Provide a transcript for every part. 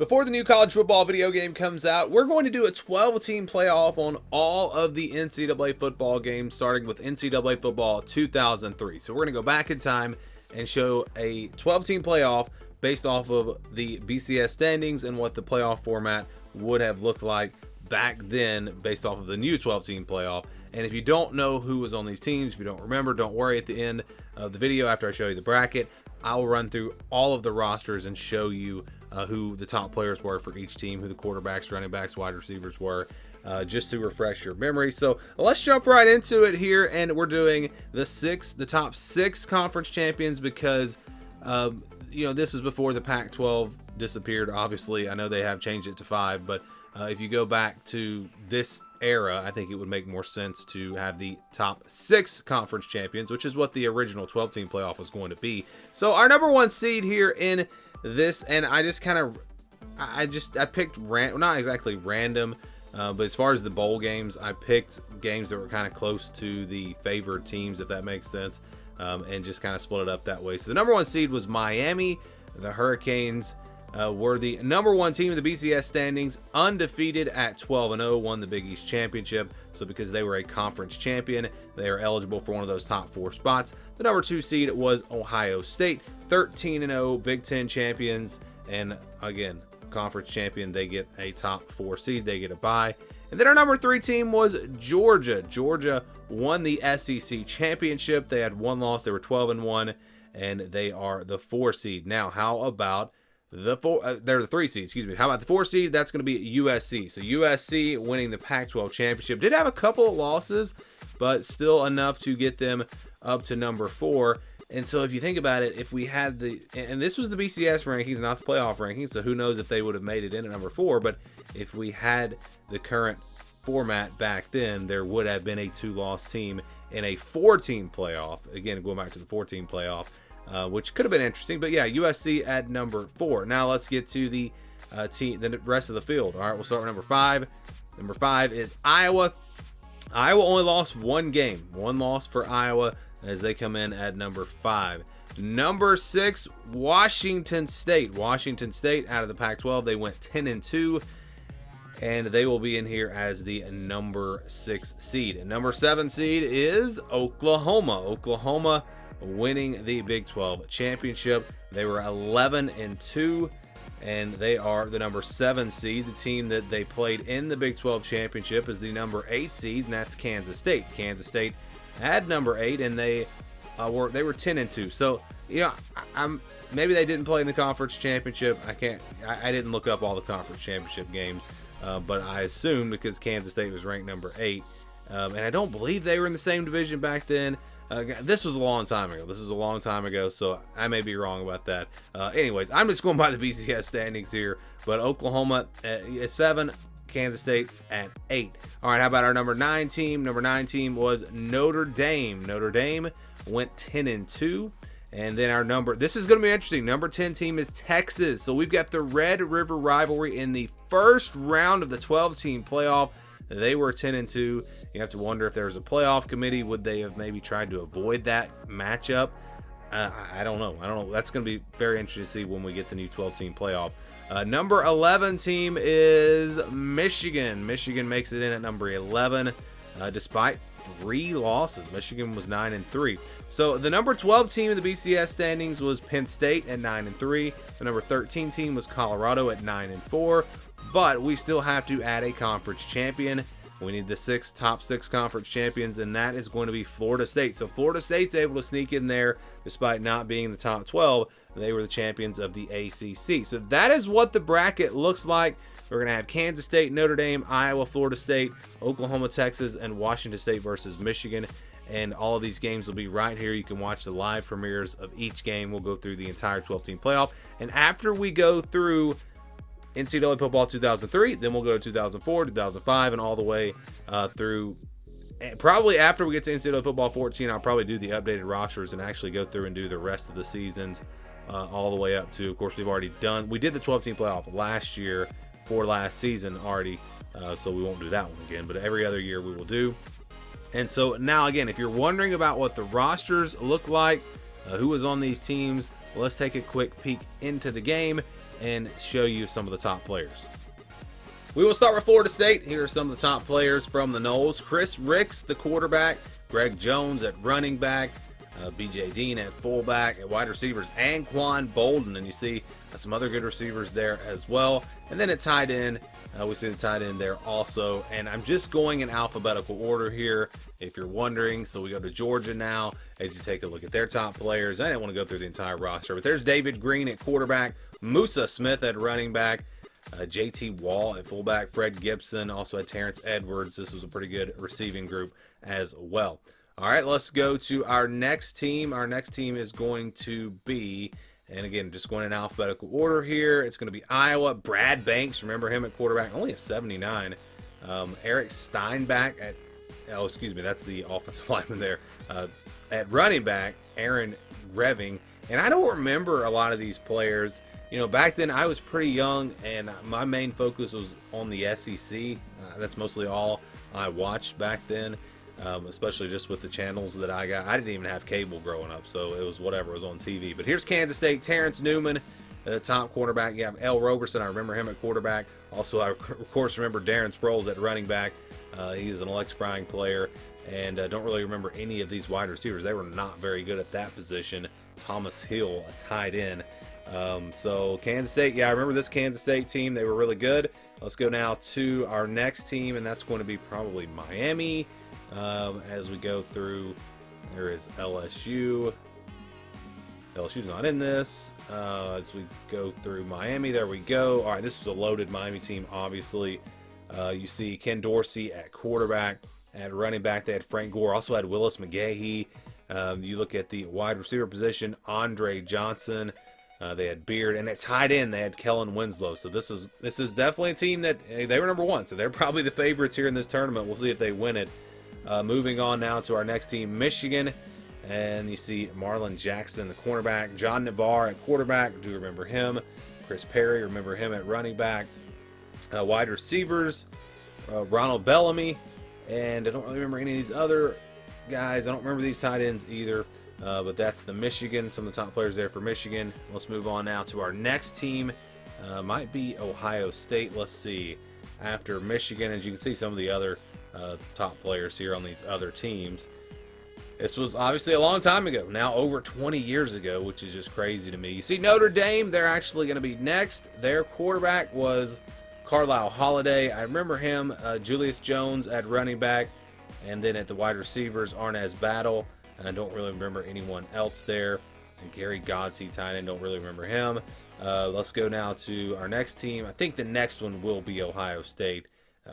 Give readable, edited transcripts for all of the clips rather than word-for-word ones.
Before the new college football video game comes out, we're going to do a 12-team playoff on all of the NCAA football games, starting with NCAA Football 2003. So we're going to go back in time and show a 12-team playoff based off of the BCS standings and what the playoff format would have looked like back then based off of the new 12-team playoff. And if you don't know who was on these teams, if you don't remember, don't worry. At the end of the video, after I show you the bracket, I'll run through all of the rosters and show you who the top players were for each team, who the quarterbacks, running backs, wide receivers were, just to refresh your memory. So let's jump right into it here, and we're doing the top six conference champions because this is before the Pac-12 disappeared. Obviously, I know they have changed it to 5, but if you go back to this era, I think it would make more sense to have the top 6 conference champions, which is what the original 12-team playoff was going to be. So our number 1 seed here in this, and I picked not exactly random, but as far as the bowl games, I picked games that were kind of close to the favored teams, if that makes sense, and just kind of split it up that way. So the number 1 seed was Miami. The Hurricanes were the number 1 team in the BCS standings, undefeated at 12-0, won the Big East Championship. So because they were a conference champion, they are eligible for one of those top 4 spots. The number 2 seed was Ohio State, 13-0, Big Ten champions, and again, conference champion. They get a top 4 seed, they get a bye. And then our number 3 team was Georgia. Georgia won the SEC championship. They had 1 loss. They were 12-1, and they are the 4 seed. Now, how about they're the 3 seed, excuse me. How about the 4 seed? That's going to be USC. So USC winning the Pac-12 championship. Did have a couple of losses, but still enough to get them up to number 4. And so if you think about it, if we had and this was the BCS rankings, not the playoff rankings, so who knows if they would have made it in at number 4, but if we had the current format back then, there would have been a 2-loss team in a 4-team playoff. Again, going back to the 4-team playoff. Which could have been interesting, but yeah, USC at number 4. Now let's get to the rest of the field. All right, we'll start with number 5. Number 5 is Iowa. Iowa only lost 1 game, 1 loss for Iowa as they come in at number 5. Number 6, Washington State. Washington State out of the Pac-12, they went 10-2, and they will be in here as the number 6 seed. And number 7 seed is Oklahoma. Oklahoma winning the Big 12 championship. They were 11-2, and they are the number 7 seed. The team that they played in the Big 12 championship is the number 8 seed, and that's Kansas State. Kansas State had number 8, and they were 10-2. So maybe they didn't play in the conference championship. I didn't look up all the conference championship games, but I assume because Kansas State was ranked number 8, and I don't believe they were in the same division back then. This was a long time ago. So I may be wrong about that. Anyways, I'm just going by the BCS standings here. But Oklahoma at 7, Kansas State at 8. All right, how about our number 9 team? Number 9 team was Notre Dame. Notre Dame went 10-2. And then this is going to be interesting. Number 10 team is Texas. So we've got the Red River rivalry in the first round of the 12-team playoff. They were 10-2. You have to wonder if there was a playoff committee. Would they have maybe tried to avoid that matchup? I don't know. That's going to be very interesting to see when we get the new 12-team playoff. Number 11 team is Michigan. Michigan makes it in at number 11 despite 3 losses. Michigan was 9-3. So the number 12 team in the BCS standings was Penn State at 9-3. The number 13 team was Colorado at 9-4. But we still have to add a conference champion. We need the top 6 conference champions, and that is going to be Florida State. So Florida State's able to sneak in there despite not being in the top 12. They were the champions of the ACC. So that is what the bracket looks like. We're going to have Kansas State, Notre Dame, Iowa, Florida State, Oklahoma, Texas, and Washington State versus Michigan. And all of these games will be right here. You can watch the live premieres of each game. We'll go through the entire 12-team playoff. And after we go through NCAA Football 2003, then we'll go to 2004, 2005, and all the way through. Probably after we get to NCAA Football 14, I'll probably do the updated rosters and actually go through and do the rest of the seasons all the way up to, of course, we did the 12-team playoff last year for last season already, so we won't do that one again, but every other year we will do. And so now, again, if you're wondering about what the rosters look like, who was on these teams, let's take a quick peek into the game. and show you some of the top players. We will start with Florida State. Here are some of the top players from the Noles. Chris Ricks, the quarterback. Greg Jones at running back. B.J. Dean at fullback. At wide receivers, Anquan Bolden. And you see some other good receivers there as well. And then at tight end, we see the tight end there also. And I'm just going in alphabetical order here, if you're wondering. So we go to Georgia now as you take a look at their top players. I didn't want to go through the entire roster, but there's David Green at quarterback. Musa Smith at running back. J.T. Wall at fullback. Fred Gibson also had Terrence Edwards. This was a pretty good receiving group as well. All right, let's go to our next team. Our next team is going to be, and again, just going in alphabetical order here. It's going to be Iowa. Brad Banks, remember him at quarterback, only a 79. Eric Steinbach at, oh, excuse me, that's the offensive lineman there. At running back, Aaron Greving. And I don't remember a lot of these players. You know, back then I was pretty young, and my main focus was on the SEC. That's mostly all I watched back then. Especially just with the channels that I got. I didn't even have cable growing up, so it was whatever was on TV. But here's Kansas State, Terrence Newman, the top quarterback. You have L. Roberson, I remember him at quarterback. Also, I, of course, remember Darren Sproles at running back. He's an electrifying player. And don't really remember any of these wide receivers. They were not very good at that position. Thomas Hill, a tight end. So Kansas State, yeah, I remember this Kansas State team. They were really good. Let's go now to our next team, and that's going to be probably Miami. As we go through, there is LSU. LSU's not in this. As we go through Miami, there we go. All right, this was a loaded Miami team, obviously. You see Ken Dorsey at quarterback. At running back, they had Frank Gore. Also had Willis McGahee. You look at the wide receiver position, Andre Johnson. They had Beard. And at tight end, they had Kellen Winslow. So this is definitely a team that they were number one. So they're probably the favorites here in this tournament. We'll see if they win it. Moving on now to our next team, Michigan. And you see Marlon Jackson, the cornerback. John Navarre at quarterback. Do you remember him? Chris Perry, remember him at running back. Wide receivers, Ronald Bellamy. And I don't really remember any of these other guys. I don't remember these tight ends either. But that's the Michigan. Some of the top players there for Michigan. Let's move on now to our next team. Might be Ohio State. Let's see. After Michigan, as you can see, some of the other top players here on these other teams. This was obviously a long time ago, now over 20 years ago, which is just crazy to me. You see Notre Dame, they're actually going to be next. Their quarterback was Carlisle Holiday. I remember him. Julius Jones at running back, and then at the wide receivers, Arnaz Battle. And I don't really remember anyone else there. And Gary Godsey, tight end, don't really remember him. Let's go now to our next team. I think the next one will be Ohio State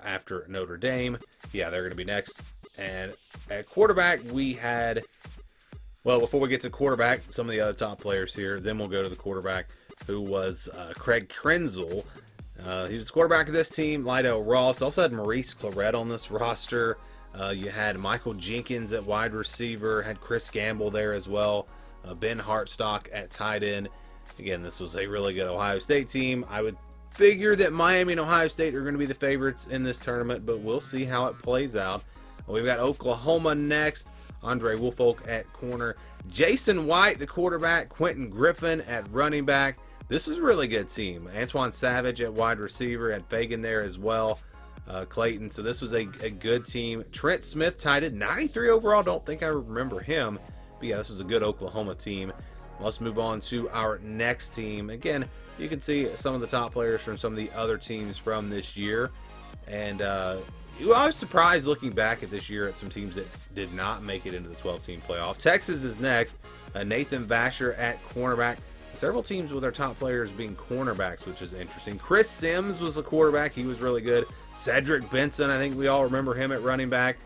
after Notre Dame. Yeah, they're going to be next. And at quarterback, we had, well, before we get to quarterback, some of the other top players here. Then we'll go to the quarterback, who was Craig Krenzel. He was the quarterback of this team. Lydell Ross. Also had Maurice Claret on this roster. You had Michael Jenkins at wide receiver. Had Chris Gamble there as well. Ben Hartstock at tight end. Again, this was a really good Ohio State team. I would figure that Miami and Ohio State are going to be the favorites in this tournament, but we'll see how it plays out. We've got Oklahoma next. Andre Woolfolk at corner. Jason White, the quarterback. Quentin Griffin at running back. This is a really good team. Antoine Savage at wide receiver. Had Fagan there as well. Clayton. So this was a good team. Trent Smith, tight end, 93 overall. Don't think I remember him. But yeah, this was a good Oklahoma team. Let's move on to our next team. Again, you can see some of the top players from some of the other teams from this year. And I was surprised looking back at this year at some teams that did not make it into the 12-team playoff. Texas is next. Nathan Vasher at cornerback. Several teams with their top players being cornerbacks, which is interesting. Chris Sims was the quarterback. He was really good. Cedric Benson, I think we all remember him at running back.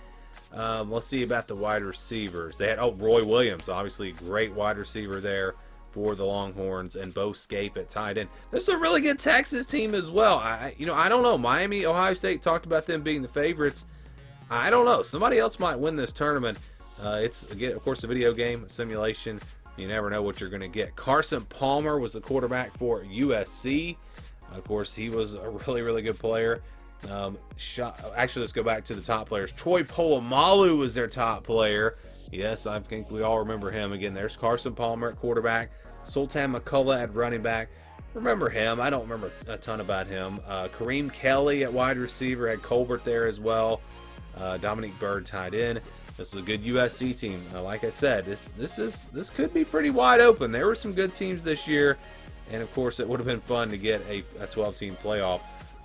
Let's see about the wide receivers. They had, Roy Williams, obviously a great wide receiver there for the Longhorns, and Bo Scape at tight end. This is a really good Texas team as well. I don't know. Miami, Ohio State talked about them being the favorites. I don't know. Somebody else might win this tournament. It's, again, of course, a video game, a simulation. You never know what you're going to get. Carson Palmer was the quarterback for USC. Of course, he was a really, really good player. Actually, let's go back to the top players. Troy Polamalu was their top player. Yes, I think we all remember him. Again, there's Carson Palmer at quarterback. Sultan McCullough at running back. remember him. I don't remember a ton about him. Kareem Kelly at wide receiver, had Colbert there as well. Dominique Byrd tied in. This is a good USC team. Like I said, this could be pretty wide open. There were some good teams this year, and of course, it would have been fun to get a 12-team playoff.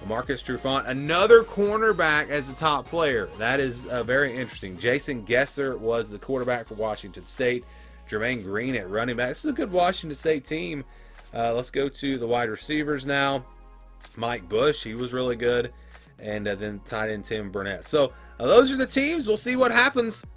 Marcus Trufant, another cornerback as a top player. That is very interesting. Jason Gesser was the quarterback for Washington State. Jermaine Green at running back. This was a good Washington State team. Let's go to the wide receivers now. Mike Bush, he was really good. And then tied in Tim Burnett. So those are the teams. We'll see what happens